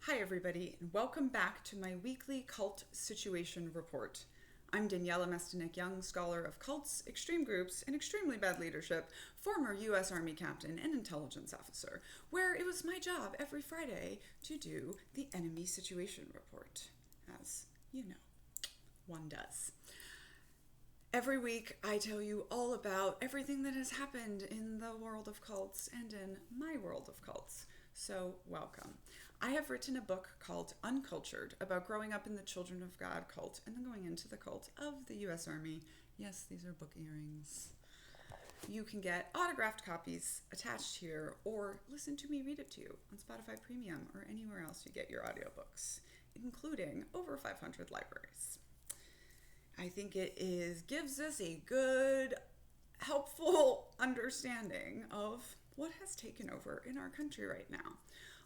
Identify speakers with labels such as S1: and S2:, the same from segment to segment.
S1: Hi everybody, and welcome back to my weekly cult situation report. I'm Daniela Mestenik-Young, scholar of cults, extreme groups, and extremely bad leadership, former U.S. Army captain and intelligence officer, where it was my job every Friday to do the enemy situation report, as you know, one does. Every week, I tell you all about everything that has happened in the world of cults and in my world of cults. So, welcome. I have written a book called Uncultured about growing up in the Children of God cult and then going into the cult of the U.S. Army. Yes, these are book earrings. You can get autographed copies attached here or listen to me read it to you on Spotify Premium or anywhere else you get your audiobooks, including over 500 libraries. I think it gives us a good, helpful understanding of what has taken over in our country right now.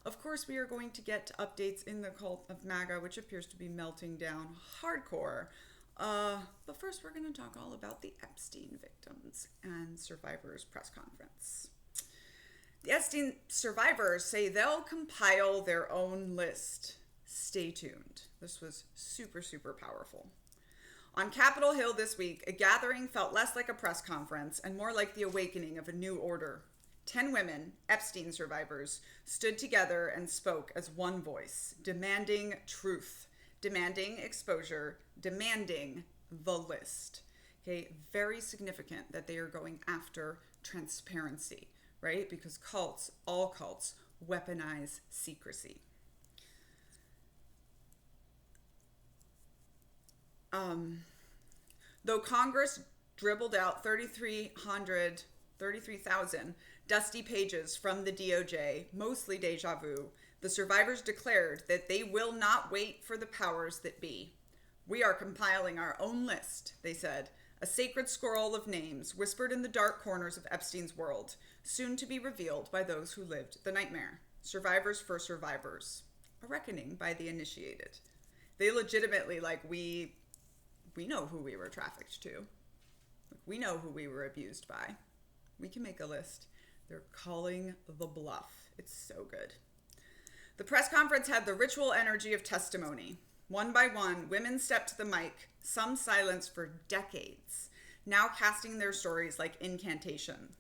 S1: Of course, we are going to get updates in the cult of MAGA, which appears to be melting down hardcore. But first, we're going to talk all about the Epstein victims and survivors press conference. The Epstein survivors say they'll compile their own list. Stay tuned. This was super, super powerful. On Capitol Hill this week, a gathering felt less like a press conference and more like the awakening of a new order. 10 women, Epstein survivors, stood together and spoke as one voice, demanding truth, demanding exposure, demanding the list. Okay, very significant that they are going after transparency, right? Because cults, all cults, weaponize secrecy. Though Congress dribbled out 33,000 dusty pages from the DOJ, mostly deja vu, the survivors declared that they will not wait for the powers that be. We are compiling our own list, they said, a sacred scroll of names whispered in the dark corners of Epstein's world, soon to be revealed by those who lived the nightmare. Survivors for survivors. A reckoning by the initiated. They legitimately, we know who we were trafficked to. We know who we were abused by. We can make a list. They're calling the bluff. It's so good. The press conference had the ritual energy of testimony. One by one, women stepped to the mic, some silenced for decades, now casting their stories like incantation.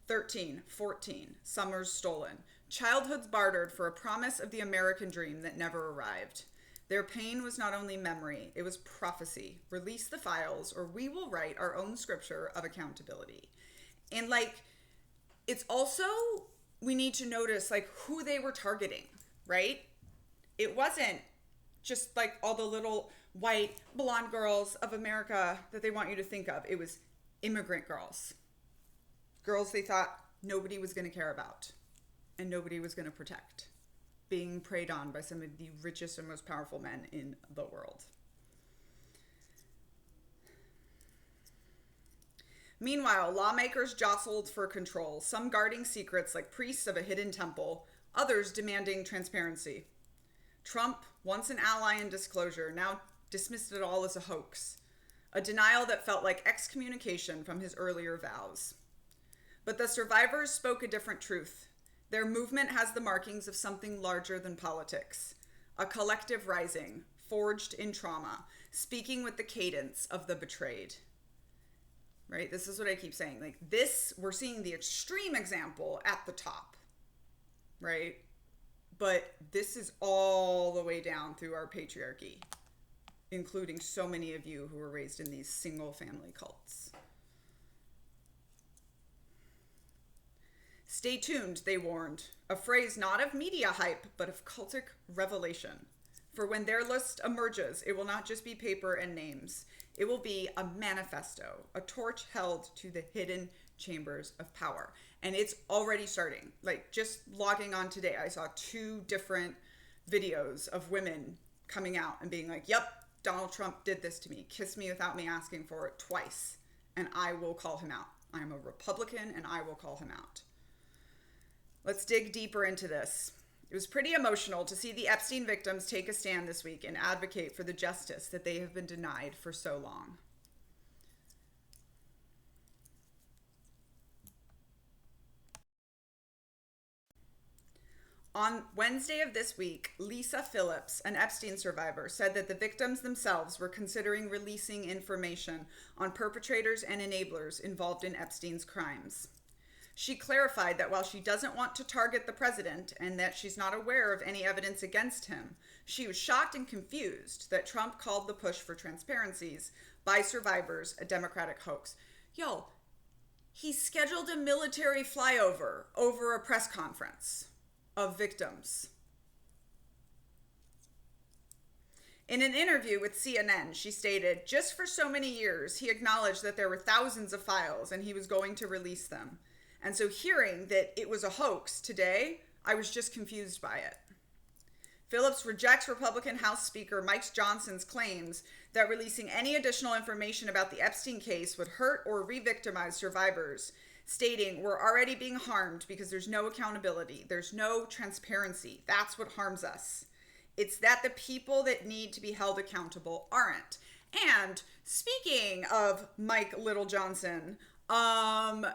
S1: 13, 14, summers stolen, childhoods bartered for a promise of the American dream that never arrived. Their pain was not only memory, it was prophecy. Release the files or we will write our own scripture of accountability. And it's also, we need to notice who they were targeting, right? It wasn't just all the little white blonde girls of America that they want you to think of. It was immigrant girls. Girls they thought nobody was going to care about and nobody was going to protect, being preyed on by some of the richest and most powerful men in the world. Meanwhile, lawmakers jostled for control, some guarding secrets like priests of a hidden temple, others demanding transparency. Trump, once an ally in disclosure, now dismissed it all as a hoax, a denial that felt like excommunication from his earlier vows. But the survivors spoke a different truth. Their movement has the markings of something larger than politics, a collective rising, forged in trauma, speaking with the cadence of the betrayed. Right? This is what I keep saying. We're seeing the extreme example at the top, right? But this is all the way down through our patriarchy, including so many of you who were raised in these single family cults. Stay tuned, they warned, a phrase not of media hype, but of cultic revelation. For when their list emerges, it will not just be paper and names. It will be a manifesto, a torch held to the hidden chambers of power. And it's already starting. Just logging on today, I saw 2 different videos of women coming out and being yep, Donald Trump did this to me, kissed me without me asking for it twice, and I will call him out. I'm a Republican and I will call him out. Let's dig deeper into this. It was pretty emotional to see the Epstein victims take a stand this week and advocate for the justice that they have been denied for so long. On Wednesday of this week, Lisa Phillips, an Epstein survivor, said that the victims themselves were considering releasing information on perpetrators and enablers involved in Epstein's crimes. She clarified that while she doesn't want to target the president and that she's not aware of any evidence against him, she was shocked and confused that Trump called the push for transparencies by survivors a Democratic hoax. Yo, he scheduled a military flyover over a press conference of victims. In an interview with CNN, she stated, just for so many years, he acknowledged that there were thousands of files and he was going to release them. And so hearing that it was a hoax today, I was just confused by it. Phillips rejects Republican House Speaker Mike Johnson's claims that releasing any additional information about the Epstein case would hurt or re-victimize survivors, stating, we're already being harmed because there's no accountability, there's no transparency. That's what harms us. It's that the people that need to be held accountable aren't. And speaking of Mike Little Johnson, a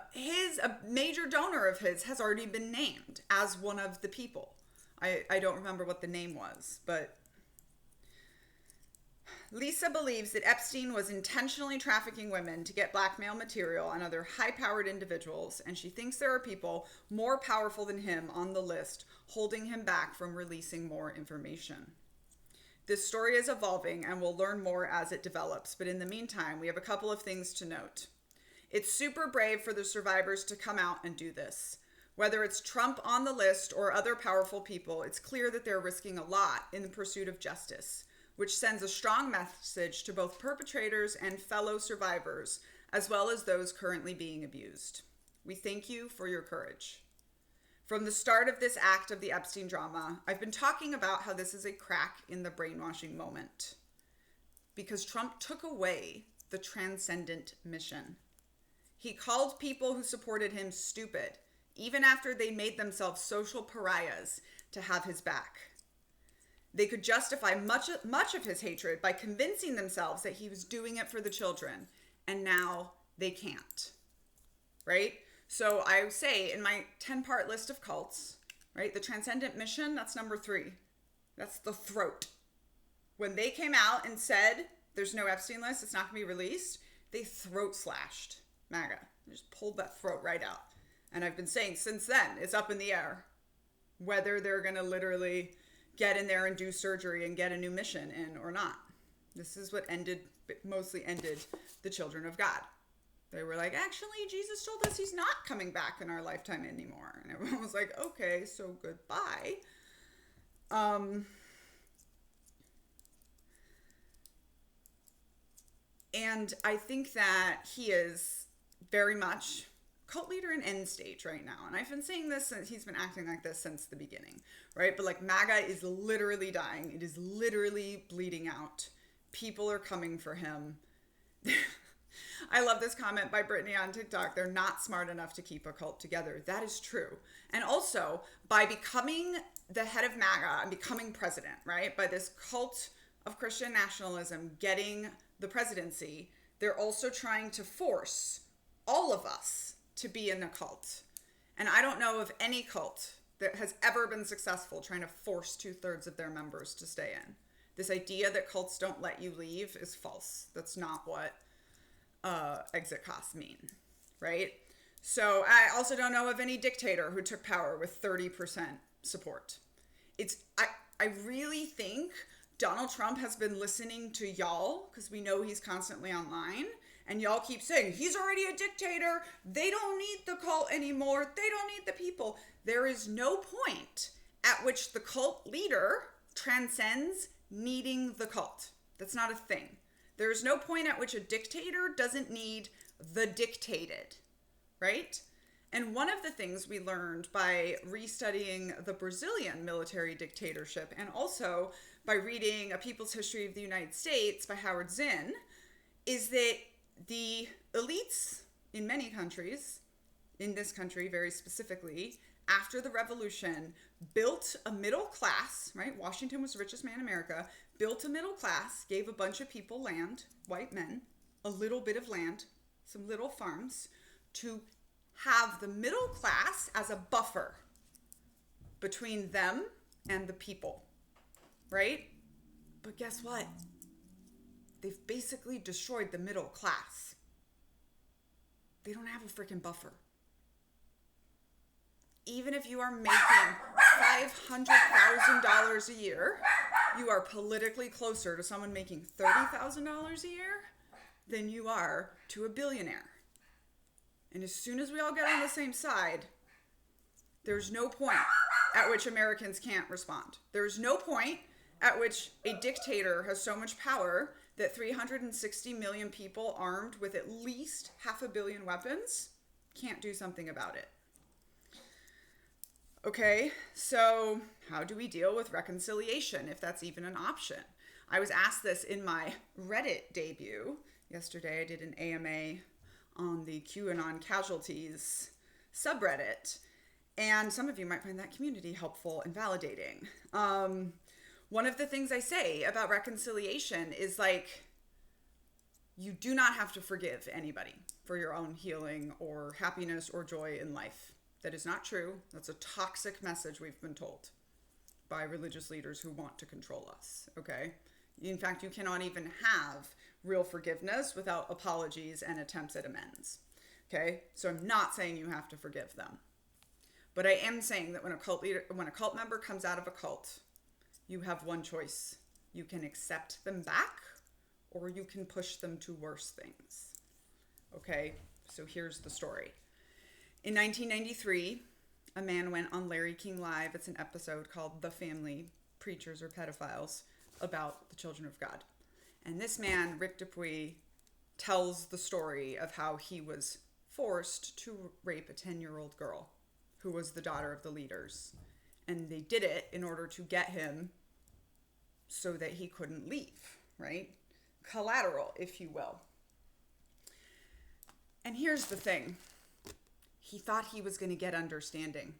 S1: major donor of his has already been named as one of the people. I don't remember what the name was, but Lisa believes that Epstein was intentionally trafficking women to get blackmail material on other high-powered individuals, and she thinks there are people more powerful than him on the list holding him back from releasing more information. This story is evolving, and we'll learn more as it develops, but in the meantime, we have a couple of things to note. It's super brave for the survivors to come out and do this. Whether it's Trump on the list or other powerful people, it's clear that they're risking a lot in the pursuit of justice, which sends a strong message to both perpetrators and fellow survivors, as well as those currently being abused. We thank you for your courage. From the start of this act of the Epstein drama, I've been talking about how this is a crack in the brainwashing moment, because Trump took away the transcendent mission. He called people who supported him stupid, even after they made themselves social pariahs to have his back. They could justify much of his hatred by convincing themselves that he was doing it for the children, and now they can't, right? So I say in my 10-part list of cults, right, the transcendent mission, that's number 3. That's the throat. When they came out and said, there's no Epstein list, it's not going to be released, they throat slashed MAGA. They just pulled that throat right out. And I've been saying since then, it's up in the air whether they're going to literally get in there and do surgery and get a new mission in or not. This is what mostly ended the children of God. They were like, actually, Jesus told us he's not coming back in our lifetime anymore. And everyone was like, okay, so goodbye. And I think that he is very much cult leader in end stage right now. And I've been saying this since he's been acting like this since the beginning, right? But like MAGA is literally dying. It is literally bleeding out. People are coming for him. I love this comment by Brittany on TikTok. They're not smart enough to keep a cult together. That is true. And also by becoming the head of MAGA and becoming president, right? By this cult of Christian nationalism getting the presidency, they're also trying to force all of us to be in a cult. And I don't know of any cult that has ever been successful trying to force 2/3 of their members to stay in. This idea that cults don't let you leave is false. That's not what exit costs mean, right? So I also don't know of any dictator who took power with 30% support. I really think Donald Trump has been listening to y'all, because we know he's constantly online, and y'all keep saying, he's already a dictator. They don't need the cult anymore. They don't need the people. There is no point at which the cult leader transcends needing the cult. That's not a thing. There is no point at which a dictator doesn't need the dictated, right? And one of the things we learned by restudying the Brazilian military dictatorship and also by reading A People's History of the United States by Howard Zinn is that the elites in many countries, in this country very specifically, after the revolution, built a middle class, right? Washington was the richest man in America, built a middle class, gave a bunch of people land, white men, a little bit of land, some little farms, to have the middle class as a buffer between them and the people, right? But guess what? They've basically destroyed the middle class. They don't have a freaking buffer. Even if you are making $500,000 a year, you are politically closer to someone making $30,000 a year than you are to a billionaire. And as soon as we all get on the same side, there's no point at which Americans can't respond. There's no point at which a dictator has so much power that 360 million people armed with at least 500 million weapons can't do something about it. Okay, so how do we deal with reconciliation, if that's even an option? I was asked this in my Reddit debut. Yesterday I did an AMA on the QAnon casualties subreddit, and some of you might find that community helpful and validating. One of the things I say about reconciliation is like, you do not have to forgive anybody for your own healing or happiness or joy in life. That is not true. That's a toxic message we've been told by religious leaders who want to control us, okay? In fact, you cannot even have real forgiveness without apologies and attempts at amends, okay? So I'm not saying you have to forgive them. But I am saying that when a cult member comes out of a cult, you have one choice. You can accept them back, or you can push them to worse things, okay? So here's the story. In 1993, a man went on Larry King Live. It's an episode called The Family, Preachers or Pedophiles, about the children of God. And this man, Rick Dupuis, tells the story of how he was forced to rape a 10-year-old girl who was the daughter of the leaders. And they did it in order to get him so that he couldn't leave, right? Collateral, if you will. And here's the thing. He thought he was going to get understanding.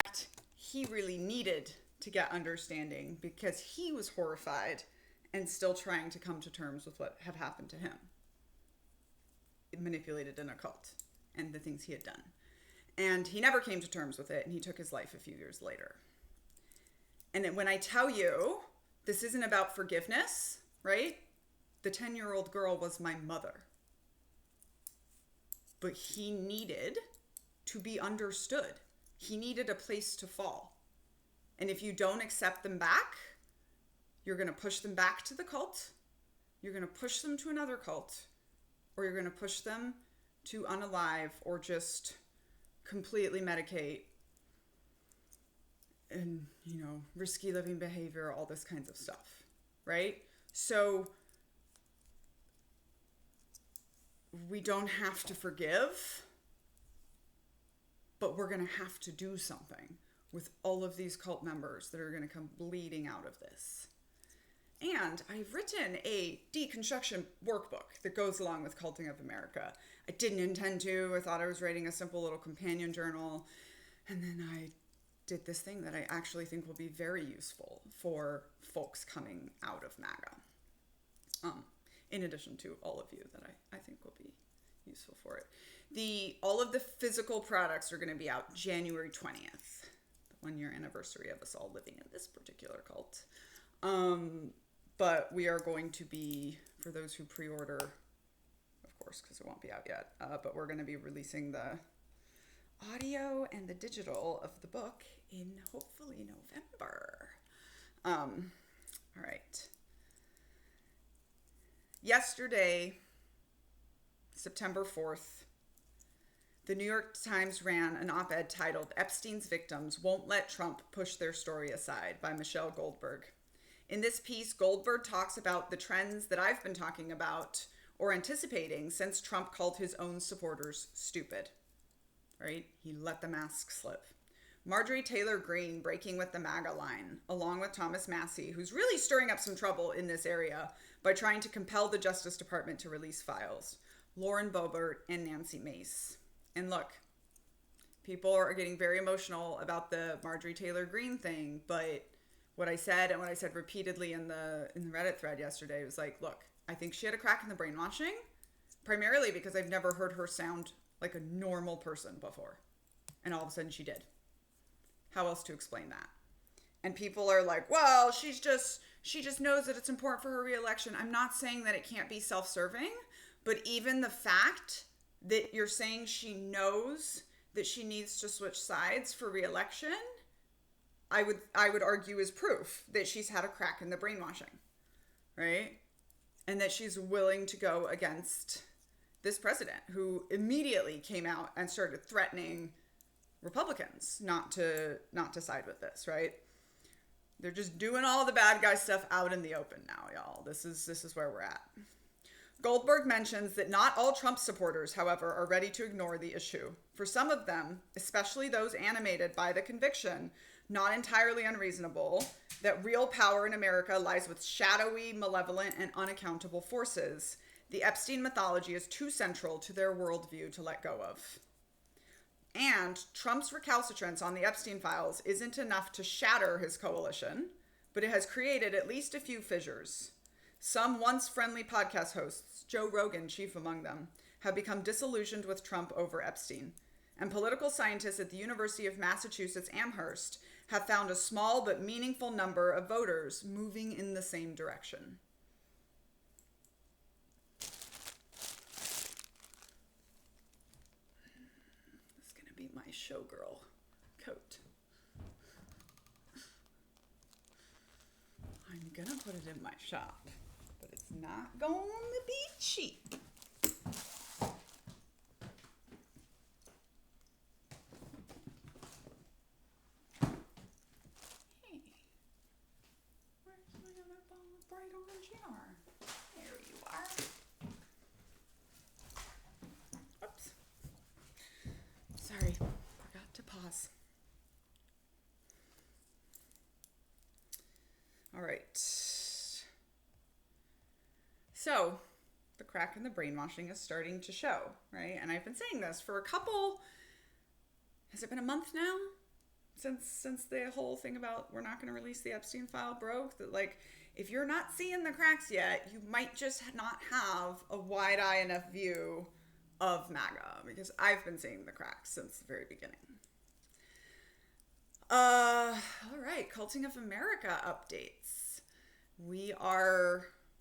S1: In fact, he really needed to get understanding because he was horrified and still trying to come to terms with what had happened to him. Manipulated in a cult and the things he had done. And he never came to terms with it, and he took his life a few years later. And when I tell you this isn't about forgiveness, right? The 10-year-old girl was my mother. But he needed to be understood. He needed a place to fall. And if you don't accept them back, you're going to push them back to the cult, you're going to push them to another cult, or you're going to push them to unalive or just completely medicate and, risky living behavior, all this kinds of stuff, right? So we don't have to forgive, but we're going to have to do something with all of these cult members that are going to come bleeding out of this. And I've written a deconstruction workbook that goes along with Culting of America. I didn't intend to. I thought I was writing a simple little companion journal. And then I did this thing that I actually think will be very useful for folks coming out of MAGA. In addition to all of you that I think will be useful for it. All of the physical products are going to be out January 20th, the 1-year anniversary of us all living in this particular cult. But we are going to be, for those who pre-order, of course, because it won't be out yet, but we're going to be releasing the audio and the digital of the book in hopefully November. All right. Yesterday, September 4th, the New York Times ran an op-ed titled "Epstein's Victims Won't Let Trump Push Their Story Aside" by Michelle Goldberg. In this piece, Goldberg talks about the trends that I've been talking about or anticipating since Trump called his own supporters stupid, right? He let the mask slip. Marjorie Taylor Greene breaking with the MAGA line, along with Thomas Massie, who's really stirring up some trouble in this area by trying to compel the Justice Department to release files. Lauren Boebert and Nancy Mace. And look, people are getting very emotional about the Marjorie Taylor Greene thing, but what I said and what I said repeatedly in the Reddit thread yesterday was like, look, I think she had a crack in the brainwashing, primarily because I've never heard her sound like a normal person before. And all of a sudden she did. how else to explain that? And people are like, well, she just knows that it's important for her reelection. I'm not saying that it can't be self-serving, but even the fact that you're saying she knows that she needs to switch sides for reelection, I would argue is proof that she's had a crack in the brainwashing, right? And that she's willing to go against this president who immediately came out and started threatening Republicans not to side with this, right? They're just doing all the bad guy stuff out in the open now, y'all. This is where we're at. Goldberg mentions that not all Trump supporters, however, are ready to ignore the issue. For some of them, especially those animated by the conviction, not entirely unreasonable, that real power in America lies with shadowy, malevolent, and unaccountable forces. The Epstein mythology is too central to their worldview to let go of. And Trump's recalcitrance on the Epstein files isn't enough to shatter his coalition, but it has created at least a few fissures. Some once friendly podcast hosts, Joe Rogan chief among them, have become disillusioned with Trump over Epstein. And political scientists at the University of Massachusetts Amherst have found a small but meaningful number of voters moving in the same direction. This is going to be my showgirl coat. I'm going to put it in my shop, but it's not going to be cheap. Bright orange yarn. There you are. Oops. Sorry, forgot to pause. All right. So, the crack in the brainwashing is starting to show, right? And I've been saying this for has it been a month now? Since the whole thing about we're not going to release the Epstein file broke, that like, if you're not seeing the cracks yet, you might just not have a wide-eye enough view of MAGA, because I've been seeing the cracks since the very beginning. All right, Culting of America updates.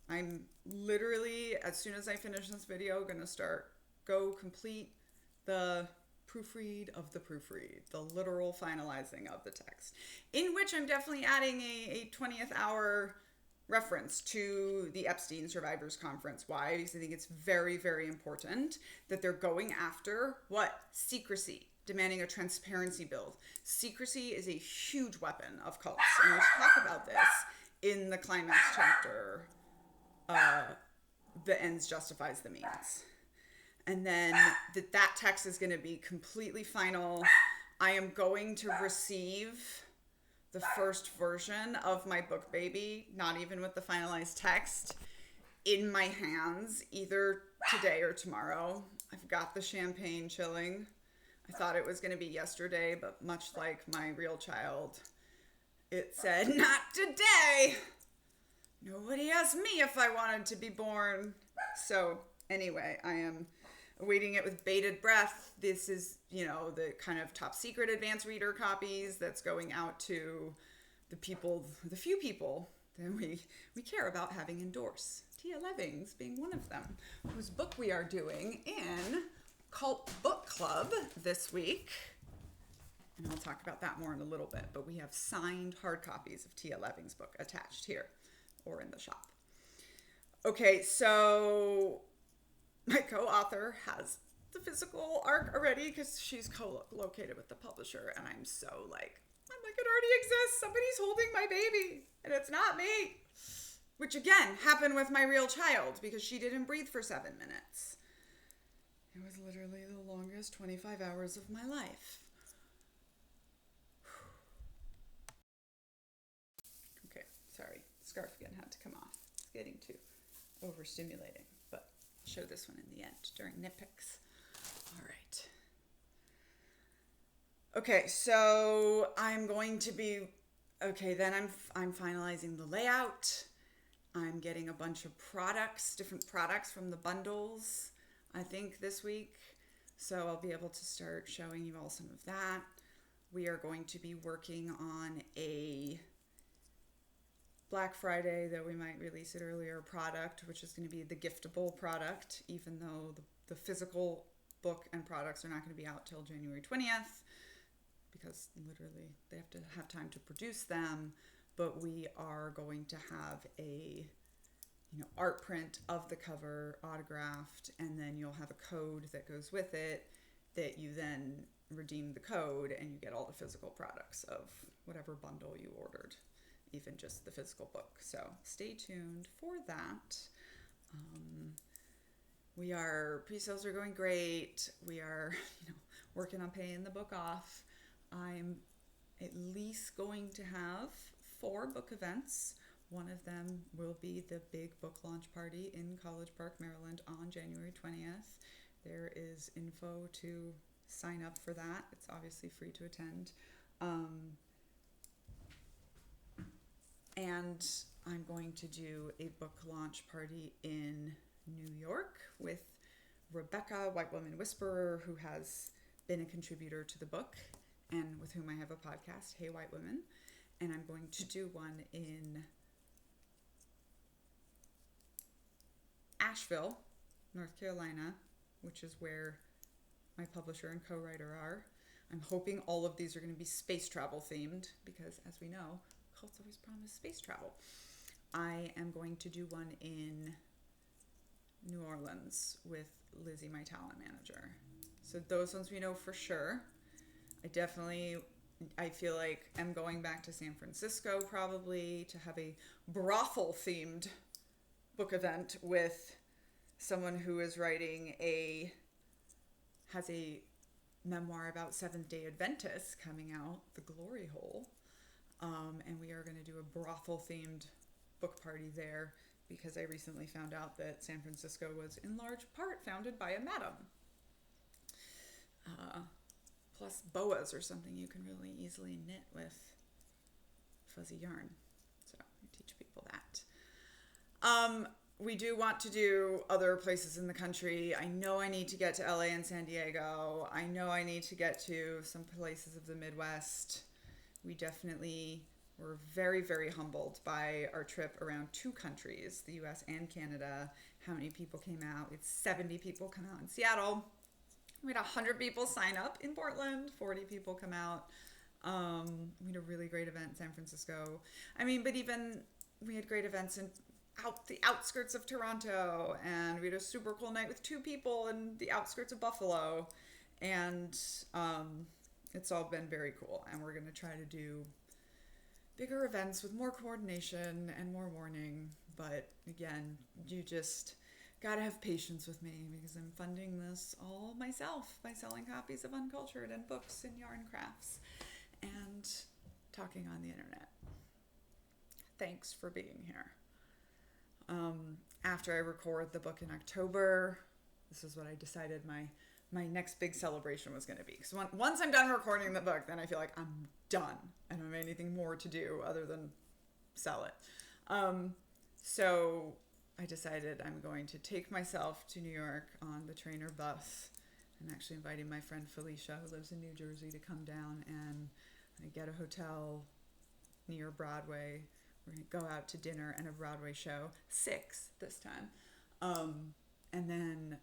S1: I'm literally, as soon as I finish this video, going to go complete the proofread of the proofread, the literal finalizing of the text, in which I'm definitely adding a 20th hour reference to the Epstein Survivors Conference. Why? Because I think it's very, very important that they're going after what? Secrecy, demanding a transparency bill. Secrecy is a huge weapon of cults, and we'll talk about this in the climax chapter, the ends justifies the means. And then that text is going to be completely final. I am going to receive the first version of my book baby, not even with the finalized text, in my hands either today or tomorrow. I've got the champagne chilling. I thought it was going to be yesterday, but much like my real child, it said, not today. Nobody asked me if I wanted to be born. So anyway, I am awaiting it with bated breath. This is, the kind of top secret advanced reader copies that's going out to the few people that we care about having endorse. Tia Levings being one of them, whose book we are doing in Cult Book Club this week. And I'll talk about that more in a little bit, but we have signed hard copies of Tia Levings' book attached here or in the shop. Okay, so my co-author has the physical arc already because she's co-located with the publisher, and I'm like, it already exists. Somebody's holding my baby, and it's not me. Which again happened with my real child because she didn't breathe for 7 minutes. It was literally the longest 25 hours of my life. Okay, sorry. Scarf again had to come off. It's getting too overstimulating, but I'll show this one in the end during nitpicks. All right. Okay, so I'm going to be, then I'm finalizing the layout. I'm getting a bunch of different products from the bundles, I think this week. So I'll be able to start showing you all some of that. we are going to be working on a Black Friday, though we might release it earlier, product, which is going to be the giftable product, even though the physical book and products are not going to be out till January 20th, because literally they have to have time to produce them. But we are going to have a art print of the cover autographed, and then you'll have a code that goes with it that you then redeem the code and you get all the physical products of whatever bundle you ordered, even just the physical book. So stay tuned for that. Pre-sales are going great. We are working on paying the book off. I'm at least going to have 4 book events. One of them will be the big book launch party in College Park, Maryland on January 20th. There is info to sign up for that. It's obviously free to attend. And I'm going to do a book launch party in New York with Rebecca, White Woman Whisperer, who has been a contributor to the book and with whom I have a podcast, Hey White Women. And I'm going to do one in Asheville, North Carolina, which is where my publisher and co-writer are. I'm hoping all of these are going to be space travel themed because, as we know, cults always promise space travel. I am going to do one in New Orleans with Lizzie, my talent manager. So those ones we know for sure. I feel like I'm going back to San Francisco probably to have a brothel themed book event with someone who is has a memoir about Seventh-day Adventists coming out, The Glory Hole. And we are going to do a brothel themed book party there because I recently found out that San Francisco was in large part founded by a madam. Plus boas are something you can really easily knit with fuzzy yarn. So I teach people that. We do want to do other places in the country. I know I need to get to LA and San Diego. I know I need to get to some places of the Midwest. We definitely were very, very humbled by our trip around 2 countries, the US and Canada. How many people came out? We had 70 people come out in Seattle. We had 100 people sign up in Portland, 40 people come out. We had a really great event in San Francisco. But even we had great events in the outskirts of Toronto, and we had a super cool night with 2 people in the outskirts of Buffalo. And it's all been very cool. And we're going to try to do bigger events with more coordination and more warning. But again, you just gotta have patience with me because I'm funding this all myself by selling copies of Uncultured and books and yarn crafts and talking on the internet. Thanks for being here. After I record the book in October, this is what I decided my next big celebration was going to be. Because once I'm done recording the book, then I feel like I'm done. I don't have anything more to do other than sell it. So I decided I'm going to take myself to New York on the train or bus. I'm actually inviting my friend Felicia, who lives in New Jersey, to come down and get a hotel near Broadway. We're going to go out to dinner and a Broadway show, 6 this time. And then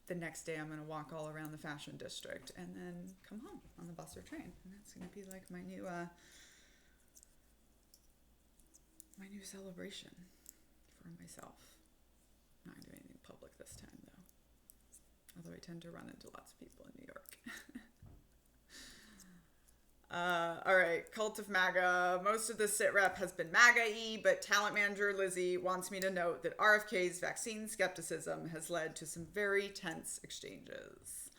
S1: the next day I'm going to walk all around the Fashion District and then come home on the bus or train. And that's going to be like my new celebration for myself. I'm not going to do anything public this time, though. Although I tend to run into lots of people in New York. All right, Cult of MAGA. Most of the sit rep has been MAGA-y, but talent manager Lizzie wants me to note that RFK's vaccine skepticism has led to some very tense exchanges.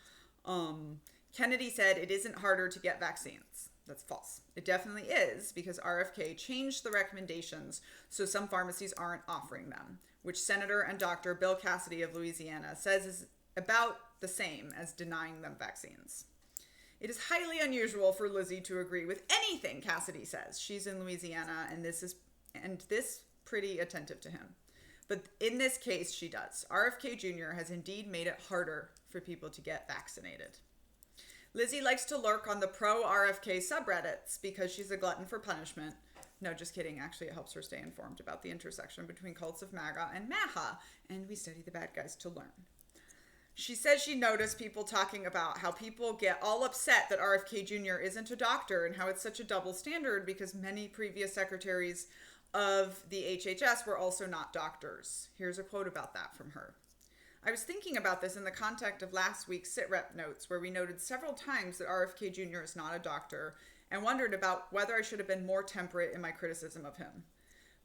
S1: Kennedy said it isn't harder to get vaccines. That's false. It definitely is because RFK changed the recommendations so some pharmacies aren't offering them, which Senator and Dr. Bill Cassidy of Louisiana says is about the same as denying them vaccines. It is highly unusual for Lizzie to agree with anything Cassidy says. She's in Louisiana, and this pretty attentive to him. But in this case, she does. RFK Jr. has indeed made it harder for people to get vaccinated. Lizzie likes to lurk on the pro-RFK subreddits because she's a glutton for punishment. No, just kidding. Actually, it helps her stay informed about the intersection between cults of MAGA and MAHA, and we study the bad guys to learn. She says she noticed people talking about how people get all upset that RFK Jr. isn't a doctor and how it's such a double standard because many previous secretaries of the HHS were also not doctors. Here's a quote about that from her. I was thinking about this in the context of last week's SITREP notes, where we noted several times that RFK Jr. is not a doctor and wondered about whether I should have been more temperate in my criticism of him.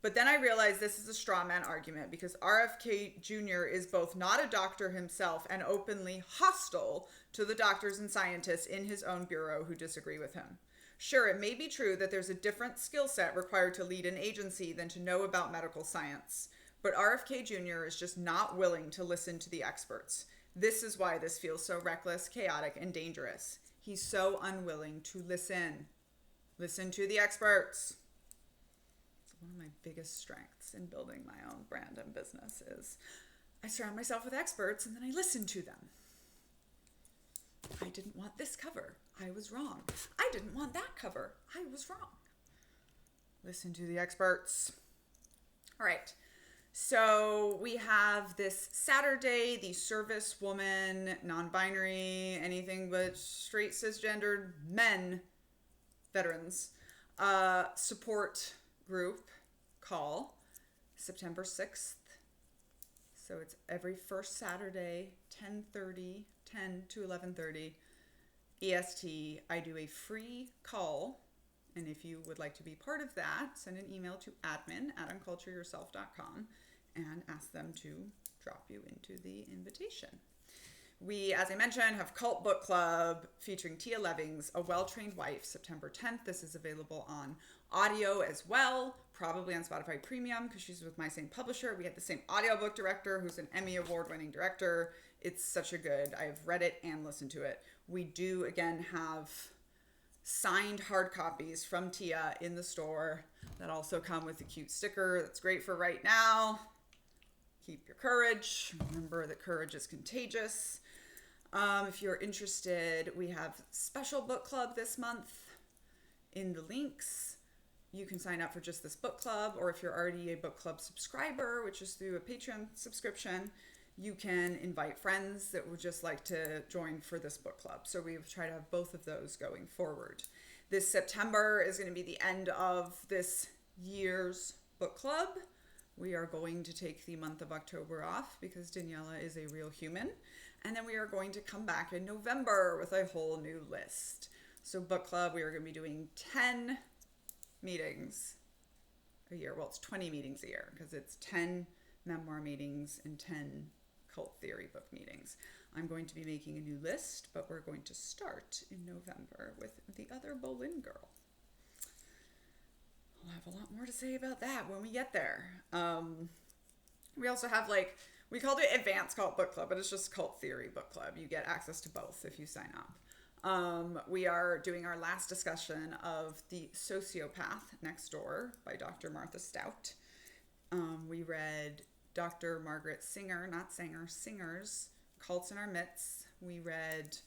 S1: But then I realized this is a straw man argument because RFK Jr. is both not a doctor himself and openly hostile to the doctors and scientists in his own bureau who disagree with him. Sure, it may be true that there's a different skill set required to lead an agency than to know about medical science, but RFK Jr. is just not willing to listen to the experts. This is why this feels so reckless, chaotic, and dangerous. He's so unwilling to listen. Listen to the experts. One of my biggest strengths in building my own brand and business is I surround myself with experts and then I listen to them. I didn't want this cover. I was wrong. I didn't want that cover. I was wrong. Listen to the experts. All right. So we have this Saturday, the service woman, non-binary, anything but straight cisgendered men, veterans, support group call, September 6th. So it's every first Saturday, 10:30, 10 to 11:30 EST. I do a free call. And if you would like to be part of that, send an email to admin@uncultureyourself.com and ask them to drop you into the invitation. We, as I mentioned, have Cult Book Club featuring Tia Levings, A Well-Trained Wife, September 10th. This is available on audio as well, probably on Spotify Premium because she's with my same publisher. We have the same audiobook director who's an Emmy Award-winning director. It's such a good, I've read it and listened to it. We do, again, have signed hard copies from Tia in the store that also come with a cute sticker that's great for right now. Keep your courage. Remember that courage is contagious. If you're interested, we have special book club this month in the links. You can sign up for just this book club, or if you're already a book club subscriber, which is through a Patreon subscription, you can invite friends that would just like to join for this book club. So we've tried to have both of those going forward. This September is going to be the end of this year's book club. We are going to take the month of October off because Daniela is a real human. And then we are going to come back in November with a whole new list. So book club, we are going to be doing 10 meetings a year. Well, it's 20 meetings a year because it's 10 memoir meetings and 10 cult theory book meetings. I'm going to be making a new list, but we're going to start in November with The Other Boleyn Girl. I'll have a lot more to say about that when we get there. We also have we called it Advanced Cult Book Club, but it's just Cult Theory Book Club. You get access to both if you sign up. We are doing our last discussion of The Sociopath Next Door by Dr. Martha Stout. We read Dr. Margaret Singer, not Sanger, Singer's Cults in Our Midst. We read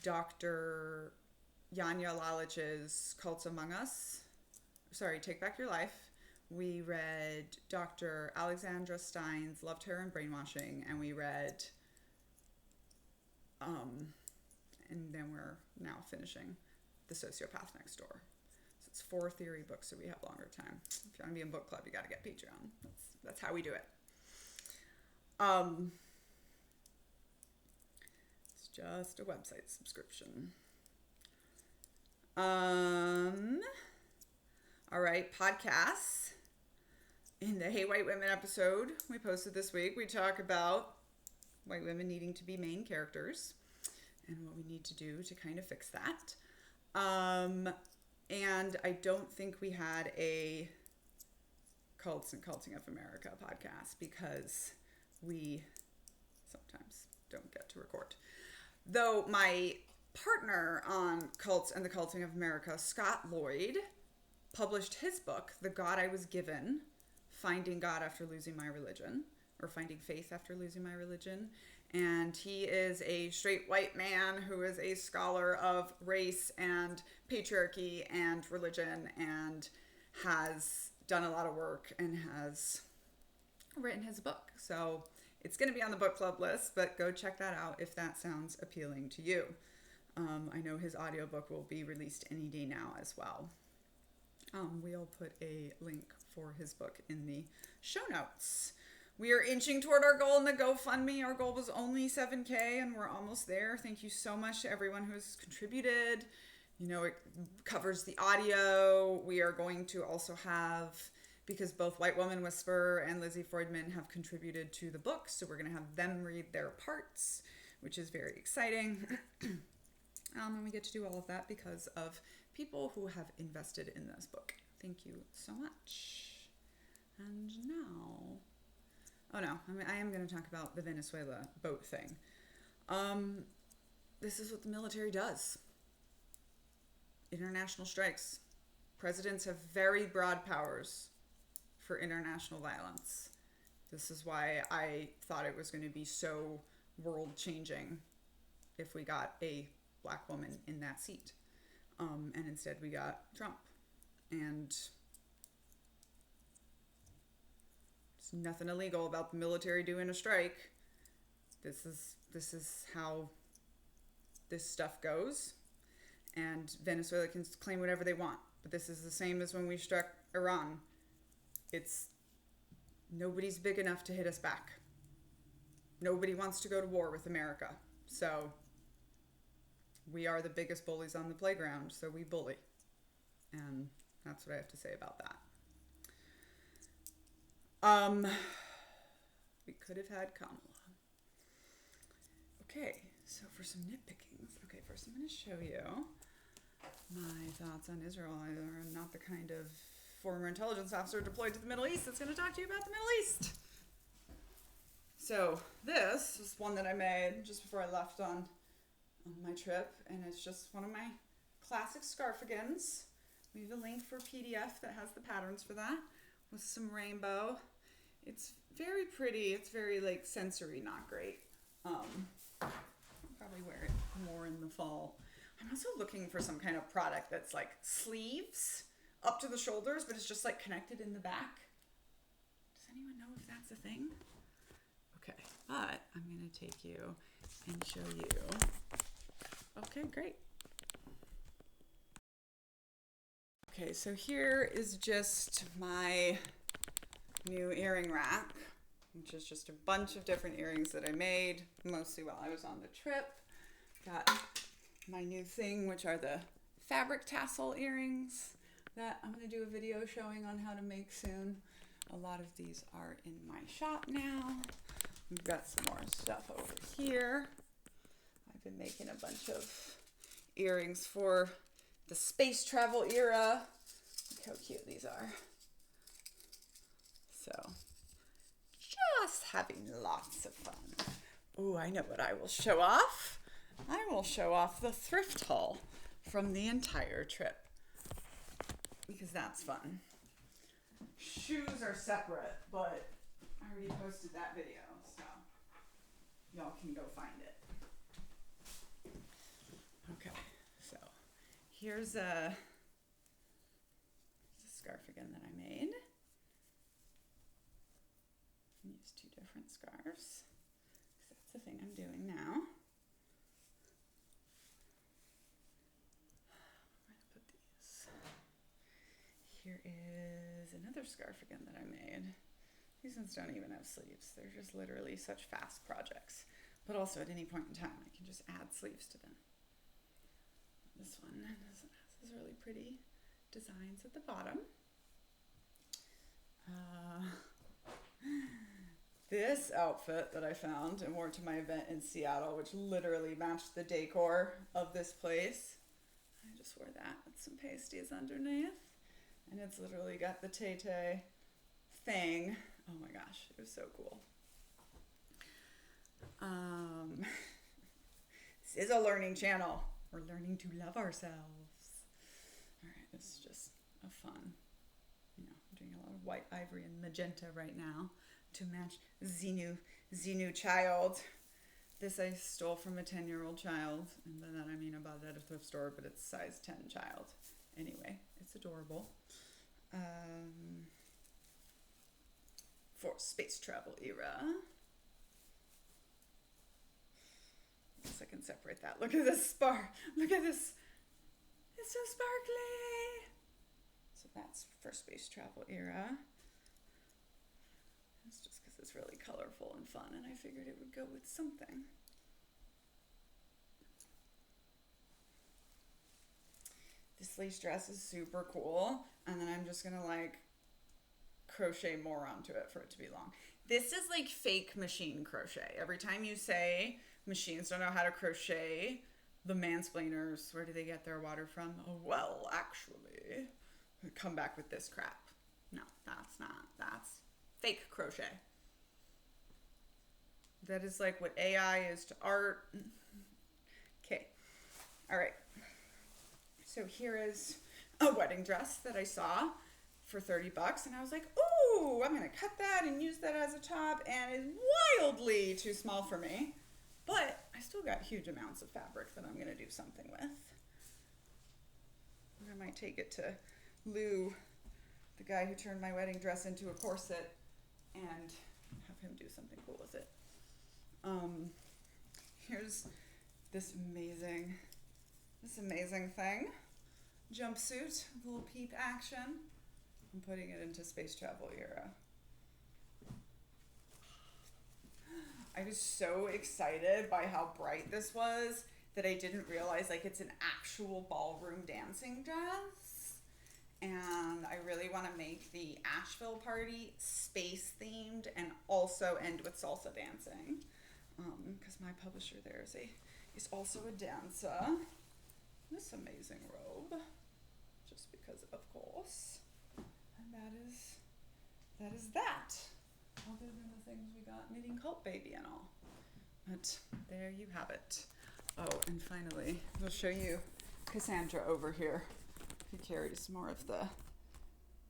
S1: Dr. Yanya Lalich's Cults Among Us. Take Back Your Life. We read Dr. Alexandra Stein's Love, Terror, and Brainwashing. And we read, and then we're now finishing The Sociopath Next Door. So it's 4 theory books, so we have longer time. If you want to be in book club, you got to get Patreon. That's how we do it. It's just a website subscription. All right, podcasts. In the Hey White Women episode we posted this week, we talk about white women needing to be main characters and what we need to do to kind of fix that. And I don't think we had a Cults and Culting of America podcast because we sometimes don't get to record. Though my partner on Cults and the Culting of America, Scott Lloyd, published his book, The God I Was Given, Finding God After Losing My Religion, or Finding Faith After Losing My Religion. And he is a straight white man who is a scholar of race and patriarchy and religion, and has done a lot of work and has written his book. So it's going to be on the book club list, but go check that out if that sounds appealing to you. I know his audiobook will be released any day now as well. We'll put a link for his book in the show notes. We are inching toward our goal in the GoFundMe. Our goal was only $7,000 and we're almost there. Thank you so much to everyone who has contributed. You know, it covers the audio. We are going to also have, because both White Woman Whisperer and Lizzie Freudman have contributed to the book, so we're going to have them read their parts, which is very exciting. And we get to do all of that because of people who have invested in this book. Thank you so much. And now, I am going to talk about the Venezuela boat thing. This is what the military does. International strikes. Presidents have very broad powers for international violence. This is why I thought it was going to be so world-changing if we got a Black woman in that seat. And instead we got Trump. And there's nothing illegal about the military doing a strike. This is how this stuff goes. And Venezuela can claim whatever they want. But this is the same as when we struck Iran. It's nobody's big enough to hit us back. Nobody wants to go to war with America. So we are the biggest bullies on the playground, so we bully. And that's what I have to say about that. We could have had Kamala. Okay, so for some nitpickings. Okay, first I'm going to show you my thoughts on Israel. I'm not the kind of former intelligence officer deployed to the Middle East that's going to talk to you about the Middle East. So this is one that I made just before I left on my trip, and it's just one of my classic scarfigans. We have a link for a PDF that has the patterns for that with some rainbow. It's very pretty. It's very like sensory, not great. I'll probably wear it more in the fall. I'm also looking for some kind of product that's like sleeves up to the shoulders, but it's just like connected in the back. Does anyone know if that's a thing? Okay, but I'm going to take you and show you. Okay, great. Okay, so here is just my new earring rack, which is just a bunch of different earrings that I made, mostly while I was on the trip. Got my new thing, which are the fabric tassel earrings that I'm going to do a video showing on how to make soon. A lot of these are in my shop now. We've got some more stuff over here. I've been making a bunch of earrings for the space travel era. Look how cute these are. So, just having lots of fun. Oh, I know what I will show off. I will show off the thrift haul from the entire trip, because that's fun. Shoes are separate, but I already posted that video, so y'all can go find it. Okay, so here's a scarf again that I made. Use two different scarves, because that's the thing I'm doing now. I'm going to put these. Here is another scarf again that I made. These ones don't even have sleeves. They're just literally such fast projects. But also at any point in time, I can just add sleeves to them. This one has these really pretty designs at the bottom. This outfit that I found and wore to my event in Seattle, which literally matched the decor of this place. I just wore that with some pasties underneath. And it's literally got the Tay-Tay thing. Oh my gosh, it was so cool. This is a learning channel. We're learning to love ourselves. All right, this is just a fun, I'm doing a lot of white ivory and magenta right now. to match the new child. This I stole from a 10-year-old child, and by that I mean I bought it at a thrift store, but it's size 10 child. Anyway, it's adorable. For space travel era. I guess I can separate that. Look at this spar. Look at this. It's so sparkly. So that's for space travel era. It's just because it's really colorful and fun, and I figured it would go with something. This lace dress is super cool, and then I'm just gonna like crochet more onto it for it to be long. This is like fake machine crochet. Every time you say machines don't know how to crochet, the mansplainers, where do they get their water from? Oh, well, actually, come back with this crap. No, that's not. That's fake crochet. That is like what AI is to art. Okay. All right. So here is a wedding dress that I saw for $30, and I was like, ooh, I'm going to cut that and use that as a top, and it's wildly too small for me. But I still got huge amounts of fabric that I'm going to do something with. I might take it to Lou, the guy who turned my wedding dress into a corset, and have him do something cool with it. Here's this amazing thing. Jumpsuit, a little peep action. I'm putting it into space travel era. I was so excited by how bright this was that I didn't realize like it's an actual ballroom dancing dress. And I really want to make the Asheville party space themed and also end with salsa dancing. Because my publisher there is also a dancer. This amazing robe, just because of course. And that is that. Other than the things we got, knitting cult baby and all. But there you have it. Oh, and finally, we'll show you Cassandra over here, who carries more of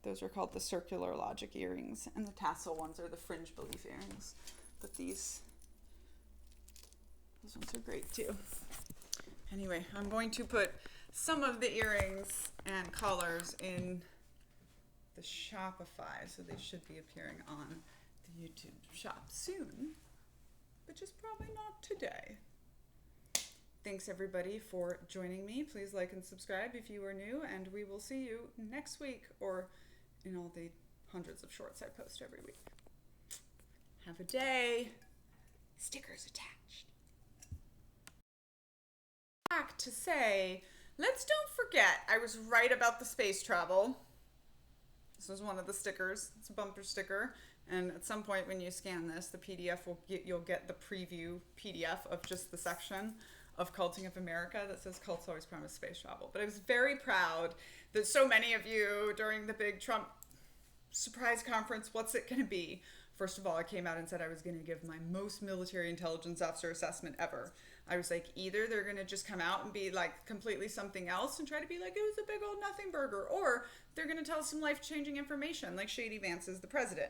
S1: those are called the circular logic earrings, and the tassel ones are the fringe belief earrings. But those ones are great too. Anyway, I'm going to put some of the earrings and collars in the Shopify, so they should be appearing on the YouTube shop soon, but just probably not today. Thanks everybody for joining me. Please like and subscribe if you are new, and we will see you next week or in all the hundreds of shorts I post every week. Have a day. Stickers attached. Back to say, let's don't forget, I was right about the space travel. This was one of the stickers. It's a bumper sticker. And at some point when you scan this, the PDF you'll get the preview PDF of just the section of Culting of America that says Cults Always Promise Space Travel. But I was very proud that so many of you during the big Trump surprise conference, what's it going to be? First of all, I came out and said I was going to give my most military intelligence officer assessment ever. I was like, either they're going to just come out and be like completely something else and try to be like, it was a big old nothing burger, or they're going to tell us some life-changing information like Shady Vance is the president.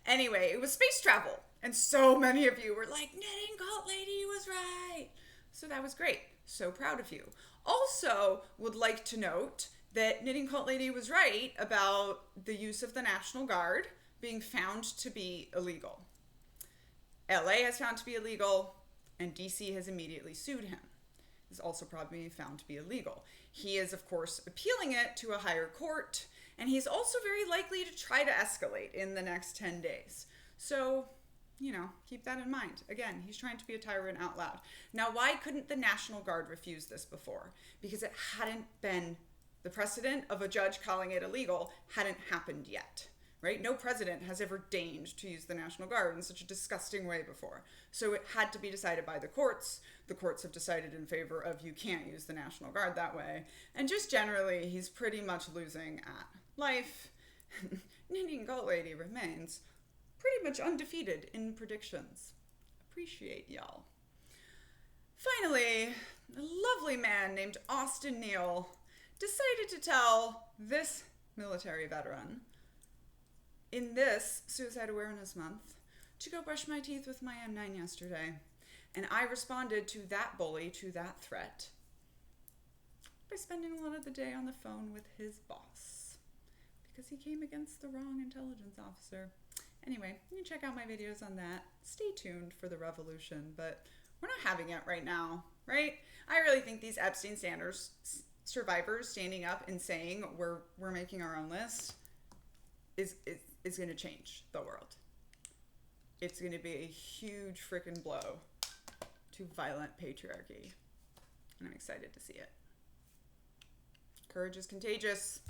S1: Anyway, it was space travel. And so many of you were like, Knitting Cult Lady was right. So that was great. So proud of you. Also would like to note that Knitting Cult Lady was right about the use of the National Guard being found to be illegal. LA has found to be illegal, and DC has immediately sued him. It's also probably found to be illegal. He is, of course, appealing it to a higher court, and he's also very likely to try to escalate in the next 10 days. So, keep that in mind. Again, he's trying to be a tyrant out loud. Now, why couldn't the National Guard refuse this before? Because it hadn't been, the precedent of a judge calling it illegal hadn't happened yet. Right? No president has ever deigned to use the National Guard in such a disgusting way before. So it had to be decided by the courts. The courts have decided in favor of you can't use the National Guard that way. And just generally, he's pretty much losing at life. Knitting Cult Lady remains pretty much undefeated in predictions. Appreciate y'all. Finally, a lovely man named Austin Neal decided to tell this military veteran in this Suicide Awareness Month to go brush my teeth with my M9 yesterday. And I responded to that bully, to that threat, by spending a lot of the day on the phone with his boss. Because he came against the wrong intelligence officer. Anyway, you can check out my videos on that. Stay tuned for the revolution, but we're not having it right now, right? I really think these Epstein survivors standing up and saying we're making our own list is going to change the world. It's going to be a huge freaking blow to violent patriarchy. And I'm excited to see it. Courage is contagious.